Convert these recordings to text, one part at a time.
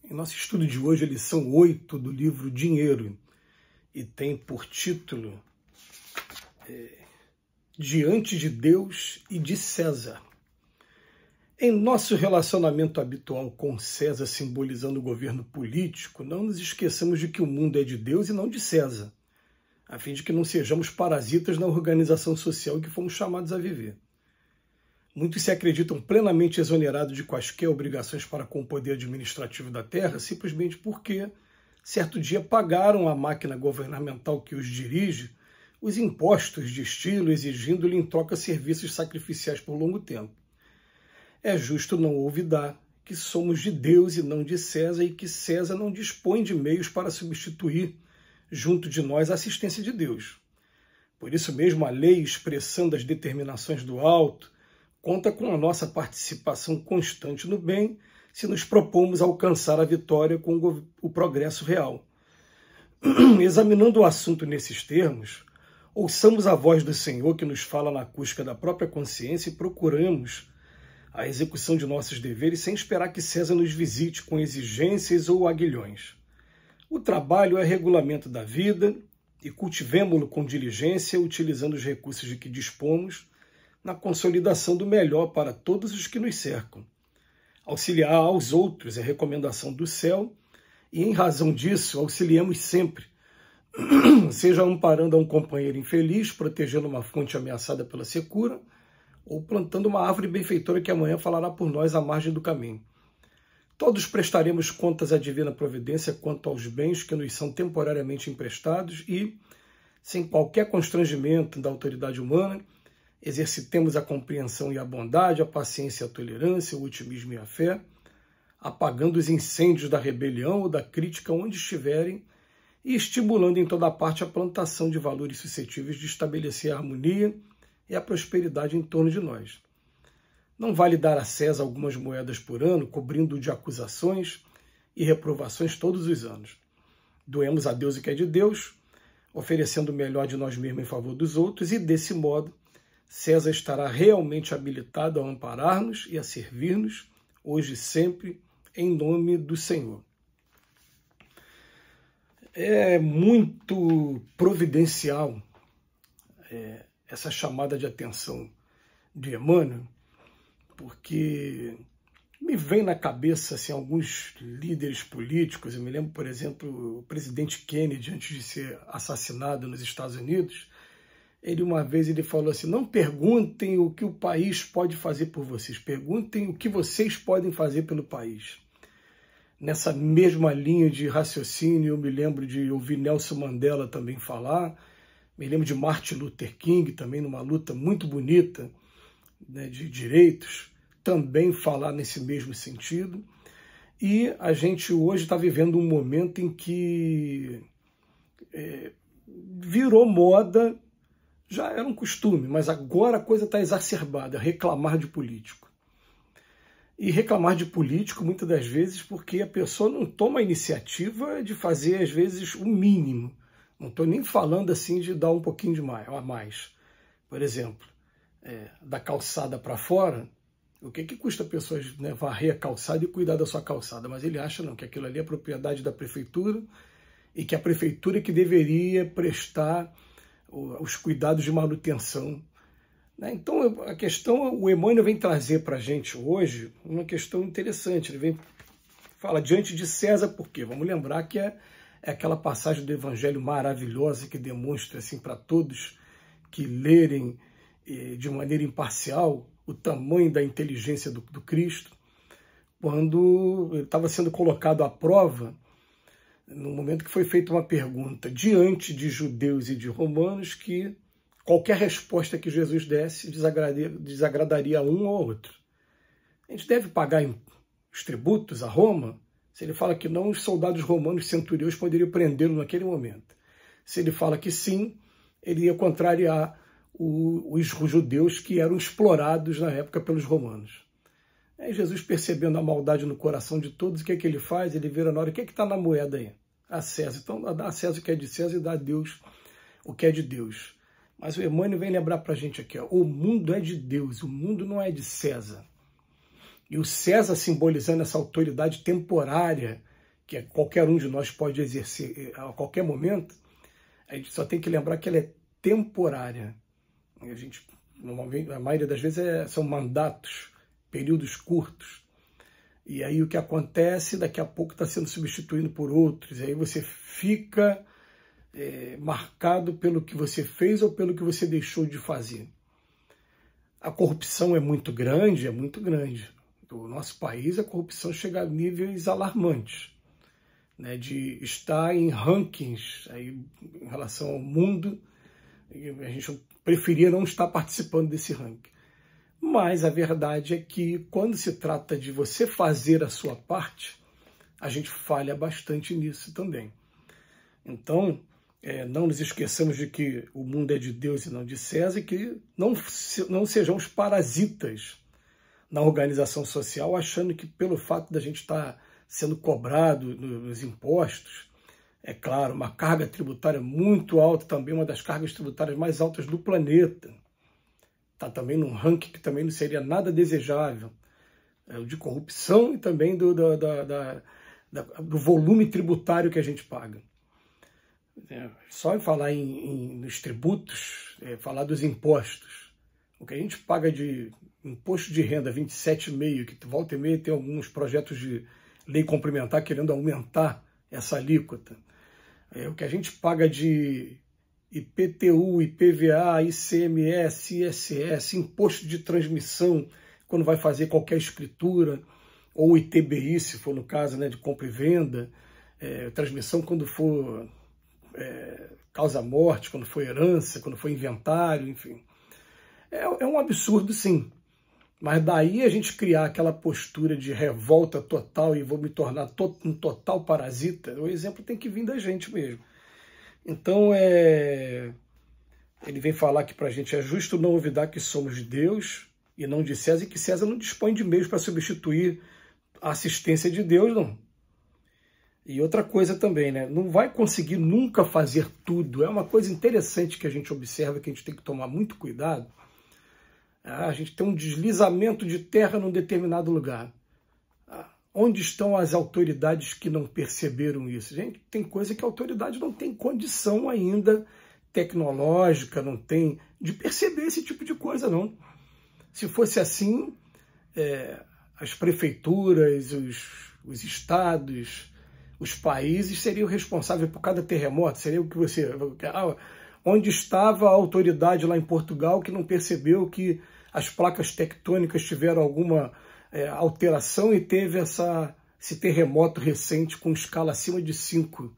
Em nosso estudo de hoje, a lição 8 do livro Dinheiro, e tem por título Diante de Deus e de César. Em nosso relacionamento habitual com César, simbolizando o governo político, não nos esqueçamos de que o mundo é de Deus e não de César, a fim de que não sejamos parasitas na organização social que fomos chamados a viver. Muitos se acreditam plenamente exonerados de quaisquer obrigações para com o poder administrativo da terra, simplesmente porque, certo dia, pagaram à máquina governamental que os dirige os impostos de estilo, exigindo-lhe em troca serviços sacrificiais por longo tempo. É justo não olvidar que somos de Deus e não de César, e que César não dispõe de meios para substituir, junto de nós, a assistência de Deus. Por isso mesmo, a lei, expressando as determinações do alto, conta com a nossa participação constante no bem, se nos propomos alcançar a vitória com o progresso real. Examinando o assunto nesses termos, ouçamos a voz do Senhor que nos fala na acústica da própria consciência e procuramos a execução de nossos deveres sem esperar que César nos visite com exigências ou aguilhões. O trabalho é regulamento da vida e cultivemo-lo com diligência, utilizando os recursos de que dispomos na consolidação do melhor para todos os que nos cercam. Auxiliar aos outros é recomendação do céu e, em razão disso, auxiliemos sempre, seja amparando a um companheiro infeliz, protegendo uma fonte ameaçada pela secura, ou plantando uma árvore benfeitora que amanhã falará por nós à margem do caminho. Todos prestaremos contas à divina providência quanto aos bens que nos são temporariamente emprestados e, sem qualquer constrangimento da autoridade humana, exercitemos a compreensão e a bondade, a paciência e a tolerância, o otimismo e a fé, apagando os incêndios da rebelião ou da crítica onde estiverem e estimulando em toda parte a plantação de valores suscetíveis de estabelecer a harmonia e a prosperidade em torno de nós. Não vale dar a César algumas moedas por ano, cobrindo-o de acusações e reprovações todos os anos. Doemos a Deus o que é de Deus, oferecendo o melhor de nós mesmos em favor dos outros, e desse modo César estará realmente habilitado a amparar-nos e a servir-nos, hoje e sempre, em nome do Senhor. É muito providencial essa chamada de atenção de Emmanuel, porque me vem na cabeça assim, alguns líderes políticos. Eu me lembro, por exemplo, o presidente Kennedy, antes de ser assassinado nos Estados Unidos, uma vez ele falou assim: não perguntem o que o país pode fazer por vocês, perguntem o que vocês podem fazer pelo país. Nessa mesma linha de raciocínio, eu me lembro de ouvir Nelson Mandela também falar, me lembro de Martin Luther King, também numa luta muito bonita, né, de direitos, também falar nesse mesmo sentido. E a gente hoje está vivendo um momento em que virou moda, já era um costume, mas agora a coisa está exacerbada, reclamar de político. E reclamar de político, muitas das vezes, porque a pessoa não toma a iniciativa de fazer, às vezes, o mínimo. Não estou nem falando assim de dar um pouquinho a mais. Por exemplo, da calçada para fora, o que custa a pessoa, né, varrer a calçada e cuidar da sua calçada? Mas ele acha não, que aquilo ali é propriedade da prefeitura e que a prefeitura que deveria prestar os cuidados de manutenção. Então, a questão, o Emmanuel vem trazer para a gente hoje uma questão interessante. Ele fala diante de César, por quê? Vamos lembrar que é aquela passagem do Evangelho maravilhosa que demonstra assim, para todos que lerem de maneira imparcial o tamanho da inteligência do Cristo, quando ele estava sendo colocado à prova, no momento que foi feita uma pergunta diante de judeus e de romanos, que qualquer resposta que Jesus desse desagradaria a um ou outro. A gente deve pagar os tributos a Roma? Se ele fala que não, os soldados romanos centuriões poderiam prendê-lo naquele momento. Se ele fala que sim, ele ia contrariar os judeus que eram explorados na época pelos romanos. Aí Jesus, percebendo a maldade no coração de todos, o que é que ele faz? Ele vira na hora: o que é que está na moeda aí? A César. Então dá a César o que é de César e dá a Deus o que é de Deus. Mas o Emmanuel vem lembrar para a gente aqui, ó, o mundo é de Deus, o mundo não é de César. E o César simbolizando essa autoridade temporária que qualquer um de nós pode exercer a qualquer momento, a gente só tem que lembrar que ela é temporária. A gente, normalmente, a maioria das vezes são mandatos, períodos curtos. E aí o que acontece, daqui a pouco está sendo substituído por outros. E aí você fica marcado pelo que você fez ou pelo que você deixou de fazer. A corrupção é muito grande, é muito grande. No nosso país, a corrupção chega a níveis alarmantes, né, de estar em rankings aí, em relação ao mundo. A gente preferia não estar participando desse ranking. Mas a verdade é que quando se trata de você fazer a sua parte, a gente falha bastante nisso também. Então, não nos esqueçamos de que o mundo é de Deus e não de César, e que não sejamos parasitas na organização social, achando que pelo fato da gente estar sendo cobrado nos impostos, é claro, uma carga tributária muito alta, também uma das cargas tributárias mais altas do planeta. Está também num ranking que também não seria nada desejável, o de corrupção e também do volume tributário que a gente paga. Só em falar nos tributos, falar dos impostos. O que a gente paga de imposto de renda, 27,5%, que volta e meia tem alguns projetos de lei complementar querendo aumentar essa alíquota. O que a gente paga de IPTU, IPVA, ICMS, ISS, imposto de transmissão, quando vai fazer qualquer escritura, ou ITBI, se for no caso, né, de compra e venda, transmissão quando for causa-morte, quando for herança, quando for inventário, enfim. É um absurdo, sim. Mas daí a gente criar aquela postura de revolta total e vou me tornar um total parasita, o exemplo tem que vir da gente mesmo. Então, ele vem falar aqui para a gente, é justo não olvidar que somos de Deus e não de César, e que César não dispõe de meios para substituir a assistência de Deus, não. E outra coisa também, né? Não vai conseguir nunca fazer tudo. É uma coisa interessante que a gente observa, que a gente tem que tomar muito cuidado. A gente tem um deslizamento de terra num determinado lugar. Onde estão as autoridades que não perceberam isso? Gente, tem coisa que a autoridade não tem condição ainda tecnológica, não tem de perceber esse tipo de coisa, não. Se fosse assim, as prefeituras, os estados, os países seriam responsáveis por cada terremoto. Seria o que você... onde estava a autoridade lá em Portugal que não percebeu que as placas tectônicas tiveram alguma alteração e teve esse terremoto recente com escala acima de 5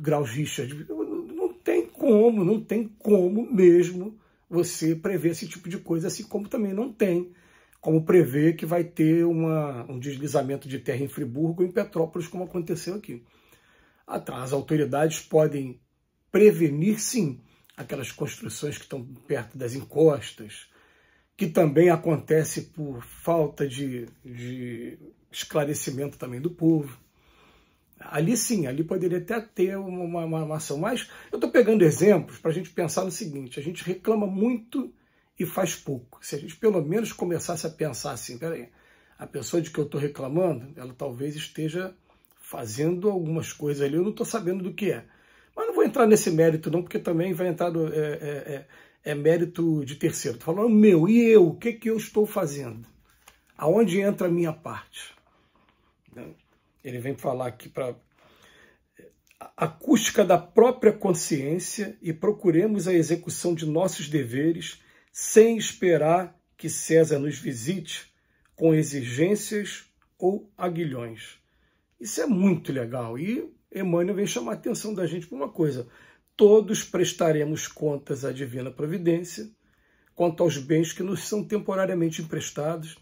graus Richter? Não tem como mesmo você prever esse tipo de coisa, assim como também não tem como prever que vai ter um deslizamento de terra em Friburgo ou em Petrópolis, como aconteceu aqui. As autoridades podem prevenir, sim, aquelas construções que estão perto das encostas, que também acontece por falta de esclarecimento também do povo. Ali sim, ali poderia até ter uma ação. Mas eu estou pegando exemplos para a gente pensar no seguinte: a gente reclama muito e faz pouco. Se a gente pelo menos começasse a pensar assim, peraí, a pessoa de que eu estou reclamando, ela talvez esteja fazendo algumas coisas ali, eu não estou sabendo do que é. Mas não vou entrar nesse mérito não, porque também vai entrar mérito de terceiro. Estou falando meu, e eu? O que eu estou fazendo? Aonde entra a minha parte? Ele vem falar aqui para a acústica da própria consciência e procuremos a execução de nossos deveres sem esperar que César nos visite com exigências ou aguilhões. Isso é muito legal. E Emmanuel vem chamar a atenção da gente para uma coisa: todos prestaremos contas à divina providência quanto aos bens que nos são temporariamente emprestados,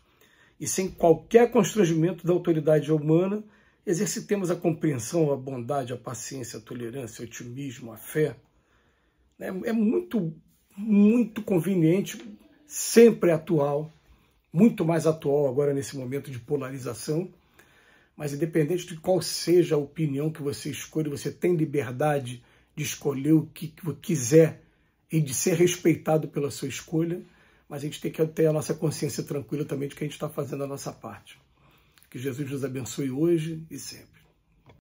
e sem qualquer constrangimento da autoridade humana, exercitemos a compreensão, a bondade, a paciência, a tolerância, o otimismo, a fé. É muito conveniente, sempre atual, muito mais atual agora nesse momento de polarização, mas independente de qual seja a opinião que você escolhe, você tem liberdade de escolher o que quiser e de ser respeitado pela sua escolha, mas a gente tem que ter a nossa consciência tranquila também de que a gente está fazendo a nossa parte. Que Jesus nos abençoe hoje e sempre.